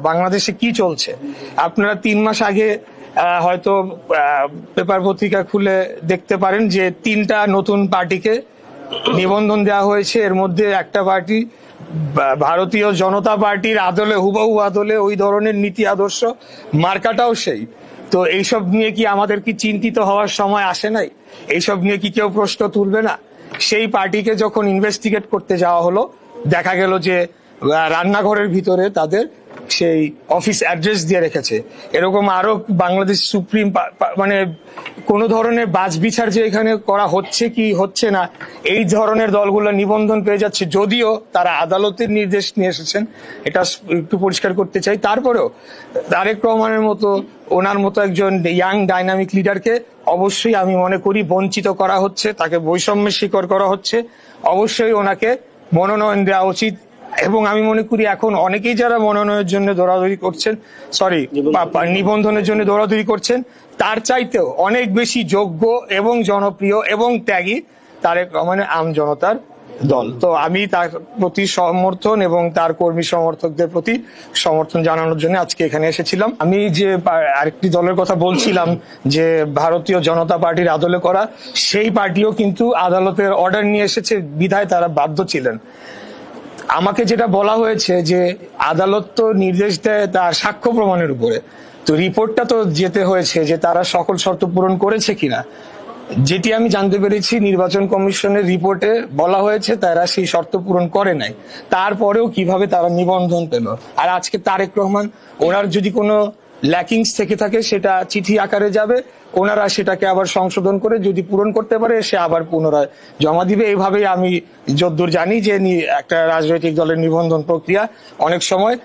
বাংলাদেশে কি চলছে। আপনারা 3 মাস আগে হয়তো পেপার পত্রিকা খুলে দেখতে পারেন যে 3টা নতুন পার্টিকে নিবন্ধন দেওয়া হয়েছে। এর মধ্যে একটা পার্টি ভারতীয় জনতা পার্টির আদলে, হুবহু আদলে ওই ধরনের নীতি আদর্শ, মার্কাটাও সেই। তো এইসব নিয়ে কি আমাদের কি চিন্তিত হওয়ার সময় আসে নাই? এইসব নিয়ে কি কেউ প্রশ্ন তুলবে না? সেই পার্টিকে যখন ইনভেস্টিগেট করতে যাওয়া হলো, দেখা গেল যে রান্নাঘরের ভিতরে তাদের সেই অফিস অ্যাড্রেস দিয়ে রেখেছে। এরকম আরো বাংলাদেশ সুপ্রিম মানে কোন ধরনের বাছবিচার যে এখানে করা হচ্ছে কি হচ্ছে না, এই ধরনের দলগুলো নিবন্ধন পেয়ে যাচ্ছে, যদিও তারা আদালতের নির্দেশ নিয়ে এসেছেন। এটা একটু পরিষ্কার করতে চাই। তারপরেও তারেক রহমানের মতো, ওনার মতো একজন ইয়াং ডাইনামিক লিডারকে অবশ্যই আমি মনে করি বঞ্চিত করা হচ্ছে, তাকে বৈষম্যের শিকার করা হচ্ছে। অবশ্যই ওনাকে মনোনয়ন দেওয়া উচিত। এবং আমি মনে করি এখন অনেকেই যারা মনোনয়নের জন্য দৌড়াদৌড়ি করছেন, নিবন্ধনের জন্য দৌড়াদৌড়ি করছেন, তার চাইতেও অনেক বেশি যোগ্য এবং জনপ্রিয় এবং ত্যাগী তারেক রহমানের আম জনতার দল। তো আমি তার প্রতি সমর্থন এবং তার কর্মী সমর্থকদের প্রতি সমর্থন জানানোর জন্য আজকে এখানে এসেছিলাম। আমি যে আরেকটি দলের কথা বলছিলাম যে ভারতীয় জনতা পার্টির আদলে করা, সেই পার্টিও কিন্তু আদালতের অর্ডার নিয়ে এসেছে, বিধায় তারা বাধ্য ছিলেন। আমাকে যেটা বলা হয়েছে যে আদালত তো নির্দেশ দেয় তার সাক্ষ্য প্রমাণের উপরে, তো রিপোর্টটা তো যেতে হয়েছে যে তারা সকল শর্ত পূরণ করেছে কিনা। যেটি আমি জানতে পেরেছি, নির্বাচন কমিশনের রিপোর্টে বলা হয়েছে তারা সেই শর্ত পূরণ করে নাই। তারপরেও কিভাবে তারা নিবন্ধন পেল? আর আজকে তারেক রহমান, ওনার যদি কোনো ল্যাকিংস থেকে থাকে সেটা চিঠি আকারে যাবে, ওনারা সেটাকে আবার সংশোধন করে যদি পূরণ করতে পারে সে আবার পুনরায় জমা দিবে। এইভাবেই আমি যদ্দূর জানি যে একটা রাজনৈতিক দলের নিবন্ধন প্রক্রিয়া অনেক সময়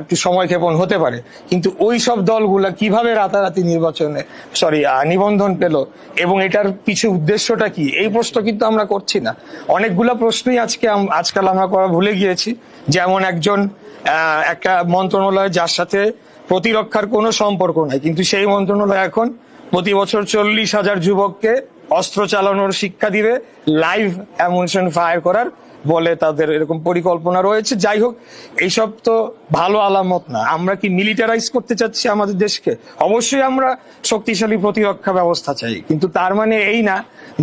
একটু সময় ক্ষেপণ হতে পারে। কিন্তু ওই সব দলগুলা কিভাবে রাতারাতি নিবন্ধন পেল এবং এটার পিছু উদ্দেশ্যটা কি, এই প্রশ্ন কিন্তু আমরা করছি না। অনেকগুলা প্রশ্নই আজকাল আমরা করা ভুলে গিয়েছি। যেমন একটা মন্ত্রণালয় যার সাথে প্রতিরক্ষার কোনো সম্পর্ক নাই, কিন্তু সেই মন্ত্রণালয় এখন প্রতি বছর 40,000 যুবককে অস্ত্র চালানোর শিক্ষা দিবে, লাইভ অ্যামুনিশন ফায়ার করার বলে তাদের এরকম পরিকল্পনা রয়েছে। যাই হোক, এইসব তো ভালো আলামত না। আমরা কি মিলিটারাইজ করতে চাচ্ছি আমাদের দেশকে? অবশ্যই আমরা শক্তিশালী প্রতিরক্ষা ব্যবস্থা চাই, কিন্তু তার মানে এই না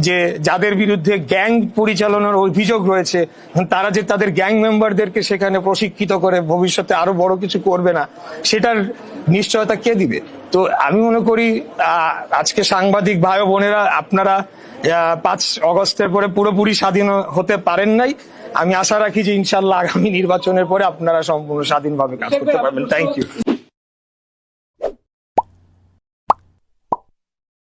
যে যাদের বিরুদ্ধে গ্যাং পরিচালনার অভিযোগ রয়েছে তারা যে তাদের গ্যাং মেম্বারদেরকে সেখানে প্রশিক্ষিত করে ভবিষ্যতে আরো বড় কিছু করবে না, সেটার নিশ্চয়তা কে দিবে? তো আমি মনে করি আজকে সাংবাদিক ভাই বোনেরা, আপনারা 5 অগস্টের পরে পুরোপুরি স্বাধীন হতে পারেন নাই। আমি আশা রাখি যে ইনশাল্লাহ আগামী নির্বাচনের পরে আপনারা সম্পূর্ণ স্বাধীনভাবে কাজ করতে পারবেন। Thank you.